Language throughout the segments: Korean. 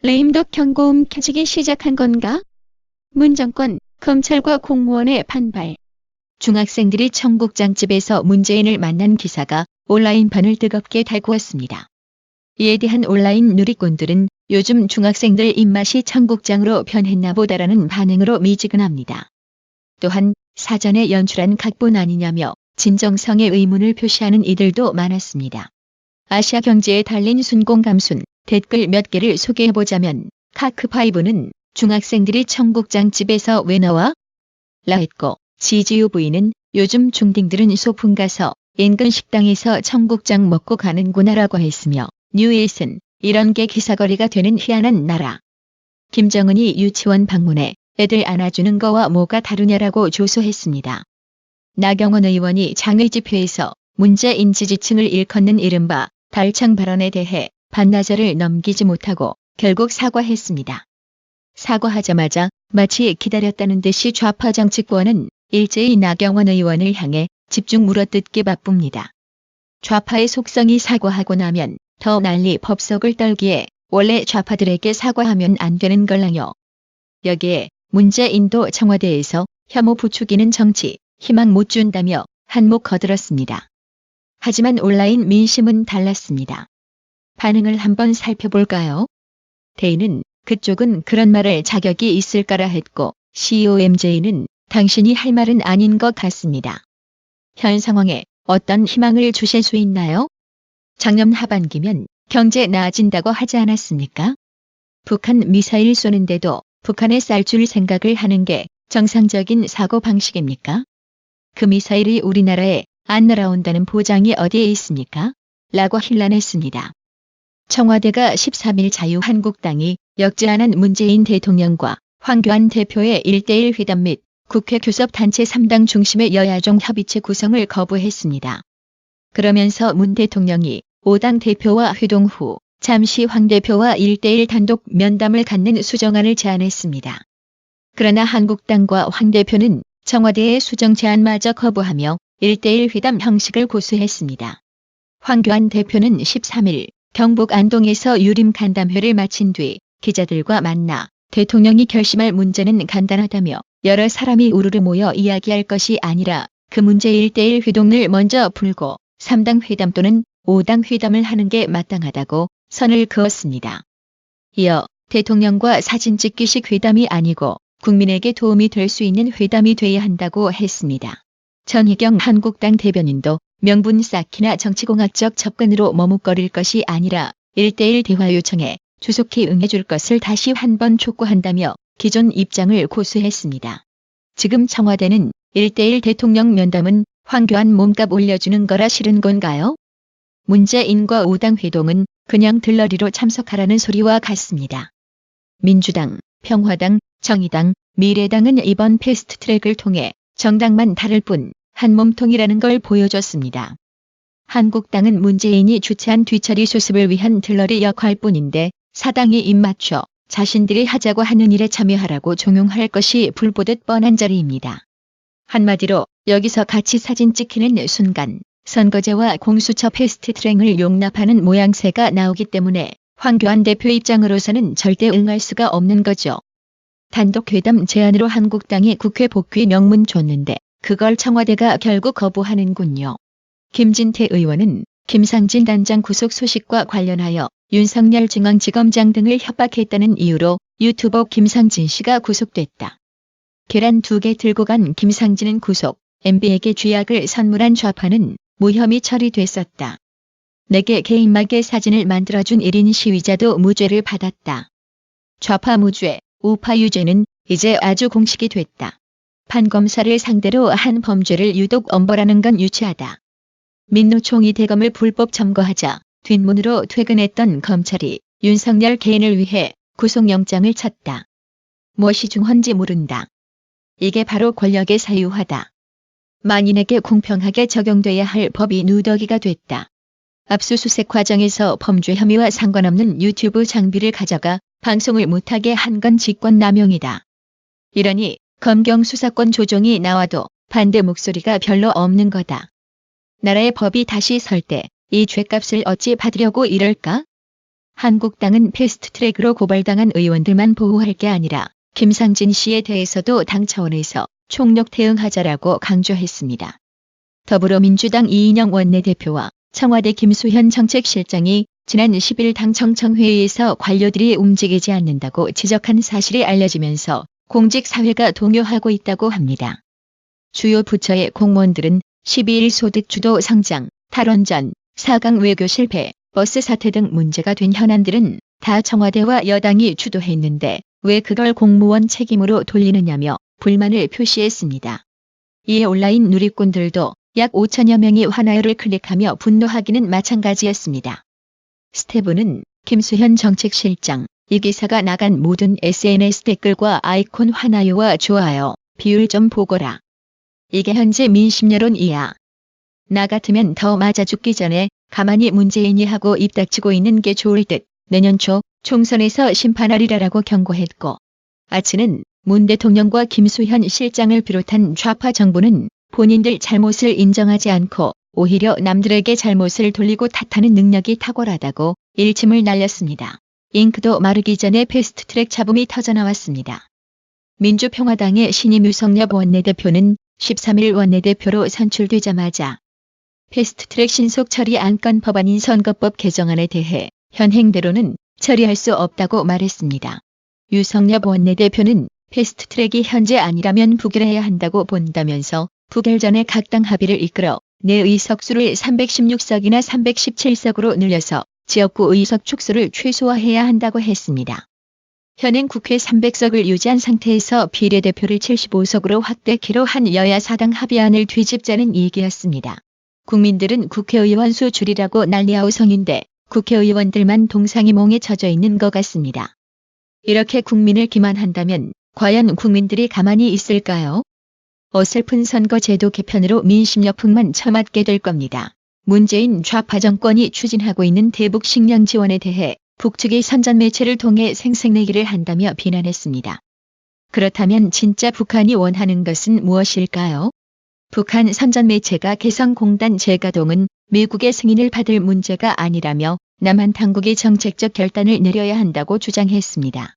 레임덕 경고음 켜지기 시작한 건가? 문 정권, 검찰과 공무원의 반발. 중학생들이 청국장집에서 문재인을 만난 기사가 온라인판을 뜨겁게 달구었습니다. 이에 대한 온라인 누리꾼들은 요즘 중학생들 입맛이 청국장으로 변했나 보다라는 반응으로 미지근합니다. 또한 사전에 연출한 각본 아니냐며 진정성의 의문을 표시하는 이들도 많았습니다. 아시아경제에 달린 순공감순 댓글 몇 개를 소개해보자면 카크5는 중학생들이 청국장집에서 왜 나와? 라 했고, 지지우 부인은 요즘 중딩들은 소풍 가서 인근 식당에서 청국장 먹고 가는구나 라고 했으며, 뉴일슨 이런 게 기사거리가 되는 희한한 나라. 김정은이 유치원 방문해 애들 안아주는 거와 뭐가 다르냐라고 조소했습니다. 나경원 의원이 장외집회에서 문재인 지지층을 일컫는 이른바 달창 발언에 대해 반나절을 넘기지 못하고 결국 사과했습니다. 사과하자마자 마치 기다렸다는 듯이 좌파 정치권은 일제히 나경원 의원을 향해 집중 물어뜯기 바쁩니다. 좌파의 속성이 사과하고 나면 더 난리 법석을 떨기에 원래 좌파들에게 사과하면 안 되는 걸랑요. 여기에 문재인도 청와대에서 혐오 부추기는 정치, 희망 못 준다며 한몫 거들었습니다. 하지만 온라인 민심은 달랐습니다. 반응을 한번 살펴볼까요? 대인은 그쪽은 그런 말할 자격이 있을까라 했고, COMJ는 당신이 할 말은 아닌 것 같습니다. 현 상황에 어떤 희망을 주실 수 있나요? 작년 하반기면 경제 나아진다고 하지 않았습니까? 북한 미사일 쏘는데도 북한에 쌀 줄 생각을 하는 게 정상적인 사고 방식입니까? 그 미사일이 우리나라에 안 날아온다는 보장이 어디에 있습니까? 라고 hir난했습니다. 청와대가 13일 자유한국당이 역제안한 문재인 대통령과 황교안 대표의 1대1 회담 및 국회 교섭단체 3당 중심의 여야정 협의체 구성을 거부했습니다. 그러면서 문 대통령이 5당 대표와 회동 후 잠시 황 대표와 1대1 단독 면담을 갖는 수정안을 제안했습니다. 그러나 한국당과 황 대표는 청와대의 수정 제안마저 거부하며 1대1 회담 형식을 고수했습니다. 황교안 대표는 13일 경북 안동에서 유림 간담회를 마친 뒤 기자들과 만나 대통령이 결심할 문제는 간단하다며 여러 사람이 우르르 모여 이야기할 것이 아니라 그 문제 1대1 회동을 먼저 풀고 3당 회담 또는 5당 회담을 하는 게 마땅하다고 선을 그었습니다. 이어 대통령과 사진 찍기식 회담이 아니고 국민에게 도움이 될 수 있는 회담이 돼야 한다고 했습니다. 전희경 한국당 대변인도 명분 쌓기나 정치공학적 접근으로 머뭇거릴 것이 아니라 1대1 대화 요청에 조속히 응해줄 것을 다시 한번 촉구한다며 기존 입장을 고수했습니다. 지금 청와대는 1대1 대통령 면담은 황교안 몸값 올려주는 거라 싫은 건가요? 문재인과 5당 회동은 그냥 들러리로 참석하라는 소리와 같습니다. 민주당, 평화당, 정의당, 미래당은 이번 패스트트랙을 통해 정당만 다를 뿐 한몸통이라는 걸 보여줬습니다. 한국당은 문재인이 주최한 뒤처리 수습을 위한 들러리 역할뿐인데 사당이 입맞춰 자신들이 하자고 하는 일에 참여하라고 종용할 것이 불보듯 뻔한 자리입니다. 한마디로 여기서 같이 사진 찍히는 순간 선거제와 공수처 패스트트랙을 용납하는 모양새가 나오기 때문에 황교안 대표 입장으로서는 절대 응할 수가 없는 거죠. 단독 회담 제안으로 한국당이 국회 복귀 명문 줬는데 그걸 청와대가 결국 거부하는군요. 김진태 의원은 김상진 단장 구속 소식과 관련하여 윤석열 중앙지검장 등을 협박했다는 이유로 유튜버 김상진 씨가 구속됐다. 계란 2개 들고 간 김상진은 구속, MB에게 쥐약을 선물한 좌파는 무혐의 처리됐었다. 내게 개인마개 사진을 만들어준 1인 시위자도 무죄를 받았다. 좌파 무죄, 우파 유죄는 이제 아주 공식이 됐다. 판검사를 상대로 한 범죄를 유독 엄벌하는 건 유치하다. 민노총이 대검을 불법 점거하자 뒷문으로 퇴근했던 검찰이 윤석열 개인을 위해 구속영장을 쳤다. 무엇이 중헌지 모른다. 이게 바로 권력의 사유화다. 만인에게 공평하게 적용돼야 할 법이 누더기가 됐다. 압수수색 과정에서 범죄 혐의와 상관없는 유튜브 장비를 가져가 방송을 못하게 한 건 직권남용이다. 이러니 검경 수사권 조정이 나와도 반대 목소리가 별로 없는 거다. 나라의 법이 다시 설 때 이 죗값을 어찌 받으려고 이럴까? 한국당은 패스트트랙으로 고발당한 의원들만 보호할 게 아니라 김상진 씨에 대해서도 당 차원에서 총력 대응하자라고 강조했습니다. 더불어민주당 이인영 원내대표와 청와대 김수현 정책실장이 지난 10일 당 정청회의에서 관료들이 움직이지 않는다고 지적한 사실이 알려지면서 공직사회가 동요하고 있다고 합니다. 주요 부처의 공무원들은 12일 소득주도 성장, 탈원전, 4강 외교 실패, 버스 사태 등 문제가 된 현안들은 다 청와대와 여당이 주도했는데 왜 그걸 공무원 책임으로 돌리느냐며 불만을 표시했습니다. 이에 온라인 누리꾼들도 약 5천여 명이 화나요를 클릭하며 분노하기는 마찬가지였습니다. 스태브는 김수현 정책실장, 이 기사가 나간 모든 SNS 댓글과 아이콘 화나요와 좋아요, 비율 좀 보거라. 이게 현재 민심 여론이야. 나 같으면 더 맞아 죽기 전에 가만히 문재인이 하고 입 닥치고 있는 게 좋을 듯. 내년 초 총선에서 심판하리라라고 경고했고, 아치는 문 대통령과 김수현 실장을 비롯한 좌파 정부는 본인들 잘못을 인정하지 않고 오히려 남들에게 잘못을 돌리고 탓하는 능력이 탁월하다고 일침을 날렸습니다. 잉크도 마르기 전에 패스트트랙 잡음이 터져나왔습니다. 민주평화당의 신임 유석엽 원내대표는 13일 원내대표로 선출되자마자 패스트트랙 신속 처리 안건 법안인 선거법 개정안에 대해 현행대로는 처리할 수 없다고 말했습니다. 유석엽 원내대표는 패스트트랙이 현재 아니라면 부결해야 한다고 본다면서 부결 전에 각 당 합의를 이끌어 내 의석수를 316석이나 317석으로 늘려서 지역구 의석 축소를 최소화해야 한다고 했습니다. 현행 국회 300석을 유지한 상태에서 비례대표를 75석으로 확대키로 한 여야 사당 합의안을 뒤집자는 얘기였습니다. 국민들은 국회의원 수 줄이라고 난리아우성인데 국회의원들만 동상이몽에 젖어 있는 것 같습니다. 이렇게 국민을 기만한다면 과연 국민들이 가만히 있을까요? 어설픈 선거제도 개편으로 민심 역풍만 처맞게 될 겁니다. 문재인 좌파 정권이 추진하고 있는 대북 식량 지원에 대해 북측이 선전 매체를 통해 생색내기를 한다며 비난했습니다. 그렇다면 진짜 북한이 원하는 것은 무엇일까요? 북한 선전 매체가 개성공단 재가동은 미국의 승인을 받을 문제가 아니라며 남한 당국이 정책적 결단을 내려야 한다고 주장했습니다.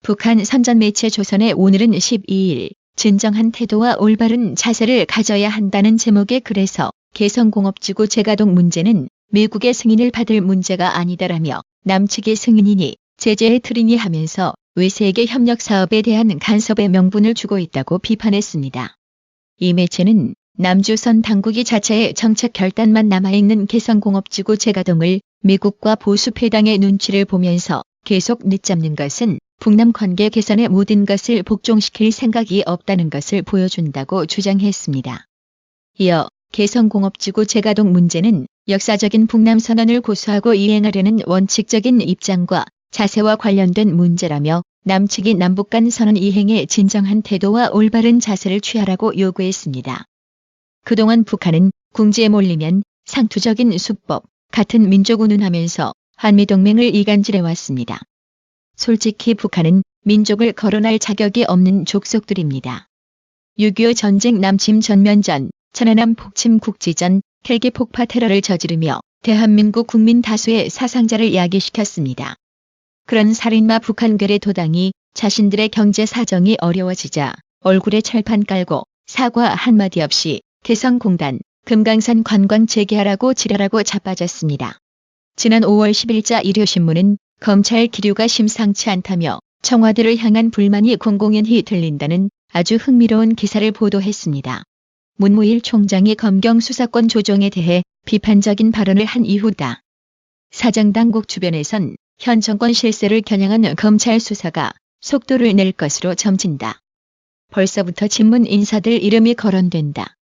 북한 선전 매체 조선의 오늘은 12일 진정한 태도와 올바른 자세를 가져야 한다는 제목의 글에서 개성공업지구 재가동 문제는 미국의 승인을 받을 문제가 아니다라며 남측의 승인이니 제재의 틀이니 하면서 외세계 협력 사업에 대한 간섭의 명분을 주고 있다고 비판했습니다. 이 매체는 남조선 당국이 자체의 정책 결단만 남아있는 개성공업지구 재가동을 미국과 보수패당의 눈치를 보면서 계속 늦잡는 것은 북남 관계 개선의 모든 것을 복종시킬 생각이 없다는 것을 보여준다고 주장했습니다. 이어 개성공업지구 재가동 문제는 역사적인 북남 선언을 고수하고 이행하려는 원칙적인 입장과 자세와 관련된 문제라며 남측이 남북 간 선언 이행에 진정한 태도와 올바른 자세를 취하라고 요구했습니다. 그동안 북한은 궁지에 몰리면 상투적인 수법, 같은 민족 운운하면서 한미동맹을 이간질해왔습니다. 솔직히 북한은 민족을 거론할 자격이 없는 족속들입니다. 6.25 전쟁 남침 전면전, 천안함 폭침 국지전, 헬기 폭파 테러를 저지르며 대한민국 국민 다수의 사상자를 야기시켰습니다. 그런 살인마 북한 괴뢰 도당이 자신들의 경제 사정이 어려워지자 얼굴에 철판 깔고 사과 한마디 없이 개성공단, 금강산 관광 재개하라고 지랄하고 자빠졌습니다. 지난 5월 10일자 일요신문은 검찰 기류가 심상치 않다며 청와대를 향한 불만이 공공연히 들린다는 아주 흥미로운 기사를 보도했습니다. 문무일 총장이 검경 수사권 조정에 대해 비판적인 발언을 한 이후다. 사정당국 주변에선 현 정권 실세를 겨냥한 검찰 수사가 속도를 낼 것으로 점친다. 벌써부터 친문 인사들 이름이 거론된다.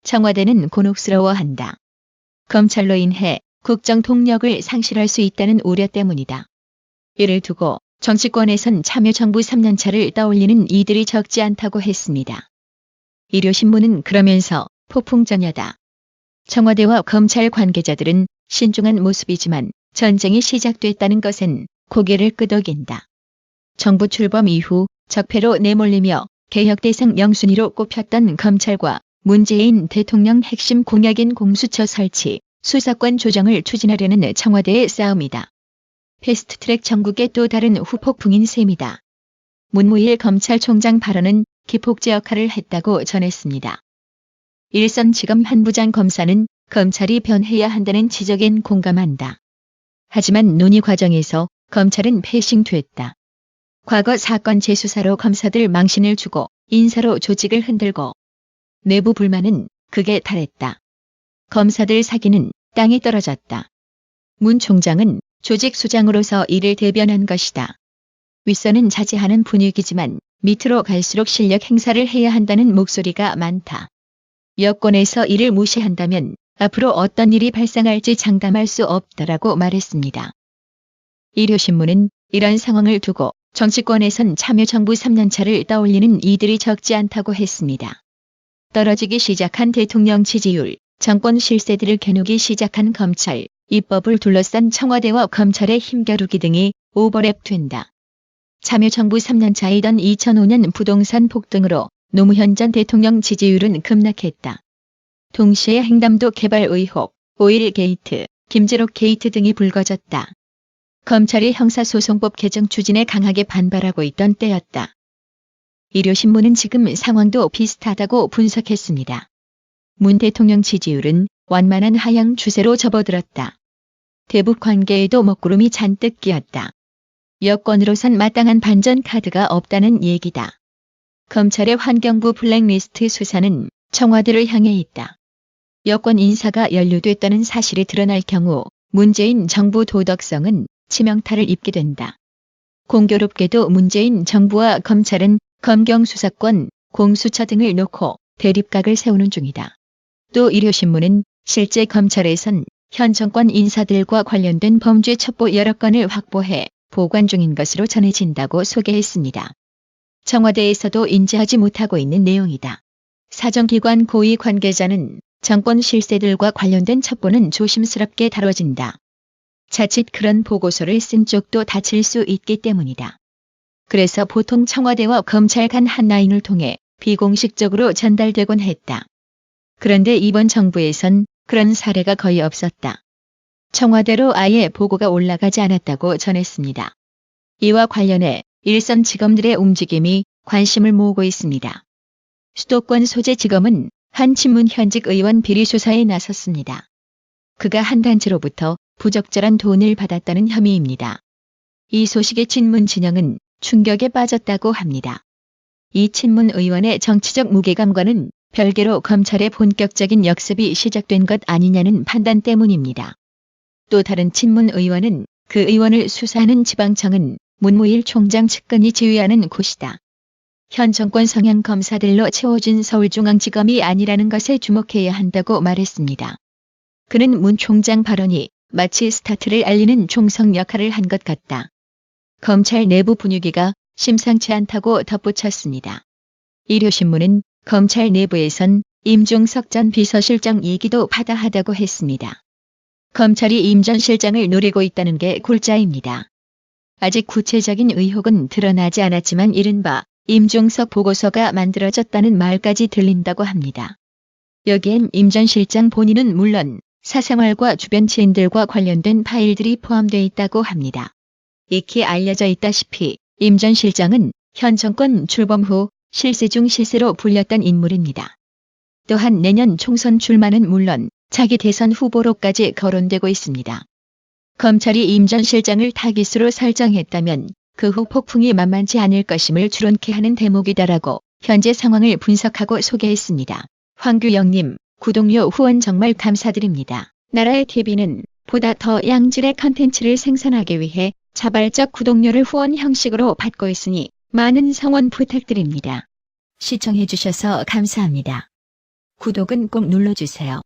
청와대는 곤혹스러워한다. 검찰로 인해 국정 통력을 상실할 수 있다는 우려 때문이다. 이를 두고 정치권에선 참여정부 3년차를 떠올리는 이들이 적지 않다고 했습니다. 일요신문은 그러면서 폭풍전야다. 청와대와 검찰 관계자들은 신중한 모습이지만 전쟁이 시작됐다는 것엔 고개를 끄덕인다. 정부 출범 이후 적폐로 내몰리며 개혁대상 영순위로 꼽혔던 검찰과 문재인 대통령 핵심 공약인 공수처 설치, 수사권 조정을 추진하려는 청와대의 싸움이다. 패스트트랙 전국의 또 다른 후폭풍인 셈이다. 문무일 검찰총장 발언은 기폭제 역할을 했다고 전했습니다. 일선지검 한 부장 검사는 검찰이 변해야 한다는 지적엔 공감한다. 하지만 논의 과정에서 검찰은 패싱됐다. 과거 사건 재수사로 검사들 망신을 주고 인사로 조직을 흔들고 내부 불만은 극에 달했다. 검사들 사기는 땅에 떨어졌다. 문 총장은 조직 수장으로서 이를 대변한 것이다. 윗선은 자제하는 분위기지만 밑으로 갈수록 실력 행사를 해야 한다는 목소리가 많다. 여권에서 이를 무시한다면 앞으로 어떤 일이 발생할지 장담할 수 없다라고 말했습니다. 일요신문은 이런 상황을 두고 정치권에선 참여정부 3년차를 떠올리는 이들이 적지 않다고 했습니다. 떨어지기 시작한 대통령 지지율, 정권 실세들을 겨누기 시작한 검찰, 입법을 둘러싼 청와대와 검찰의 힘겨루기 등이 오버랩된다. 참여정부 3년차이던 2005년 부동산 폭등으로 노무현 전 대통령 지지율은 급락했다. 동시에 횡담도 개발 의혹, 오일 게이트, 김재록 게이트 등이 불거졌다. 검찰이 형사소송법 개정 추진에 강하게 반발하고 있던 때였다. 일요신문은 지금 상황도 비슷하다고 분석했습니다. 문 대통령 지지율은 완만한 하향 추세로 접어들었다. 대북 관계에도 먹구름이 잔뜩 끼었다. 여권으로선 마땅한 반전 카드가 없다는 얘기다. 검찰의 환경부 블랙리스트 수사는 청와대를 향해 있다. 여권 인사가 연루됐다는 사실이 드러날 경우 문재인 정부 도덕성은 치명타를 입게 된다. 공교롭게도 문재인 정부와 검찰은 검경 수사권, 공수처 등을 놓고 대립각을 세우는 중이다. 또 일요신문은 실제 검찰에선 현 정권 인사들과 관련된 범죄 첩보 여러 건을 확보해 보관 중인 것으로 전해진다고 소개했습니다. 청와대에서도 인지하지 못하고 있는 내용이다. 사정기관 고위 관계자는 정권 실세들과 관련된 첩보는 조심스럽게 다뤄진다. 자칫 그런 보고서를 쓴 쪽도 다칠 수 있기 때문이다. 그래서 보통 청와대와 검찰 간 한 라인을 통해 비공식적으로 전달되곤 했다. 그런데 이번 정부에선 그런 사례가 거의 없었다. 청와대로 아예 보고가 올라가지 않았다고 전했습니다. 이와 관련해 일선 지검들의 움직임이 관심을 모으고 있습니다. 수도권 소재 지검은 한 친문 현직 의원 비리 수사에 나섰습니다. 그가 한 단체로부터 부적절한 돈을 받았다는 혐의입니다. 이 소식에 친문 진영은 충격에 빠졌다고 합니다. 이 친문 의원의 정치적 무게감과는 별개로 검찰의 본격적인 역습이 시작된 것 아니냐는 판단 때문입니다. 또 다른 친문 의원은 그 의원을 수사하는 지방청은 문무일 총장 측근이 지휘하는 곳이다. 현 정권 성향 검사들로 채워진 서울중앙지검이 아니라는 것에 주목해야 한다고 말했습니다. 그는 문 총장 발언이 마치 스타트를 알리는 총성 역할을 한 것 같다. 검찰 내부 분위기가 심상치 않다고 덧붙였습니다. 일요신문은 검찰 내부에선 임종석 전 비서실장 얘기도 파다하다고 했습니다. 검찰이 임 전 실장을 노리고 있다는 게 골자입니다. 아직 구체적인 의혹은 드러나지 않았지만 이른바 임종석 보고서가 만들어졌다는 말까지 들린다고 합니다. 여기엔 임 전 실장 본인은 물론 사생활과 주변 지인들과 관련된 파일들이 포함되어 있다고 합니다. 익히 알려져 있다시피 임 전 실장은 현 정권 출범 후 실세 중 실세로 불렸던 인물입니다. 또한 내년 총선 출마는 물론 차기 대선 후보로까지 거론되고 있습니다. 검찰이 임 전 실장을 타깃으로 설정했다면 그 후 폭풍이 만만치 않을 것임을 추론케 하는 대목이다라고 현재 상황을 분석하고 소개했습니다. 황규영님, 구독료 후원 정말 감사드립니다. 나라의 TV는 보다 더 양질의 컨텐츠를 생산하기 위해 자발적 구독료를 후원 형식으로 받고 있으니 많은 성원 부탁드립니다. 시청해주셔서 감사합니다. 구독은 꼭 눌러주세요.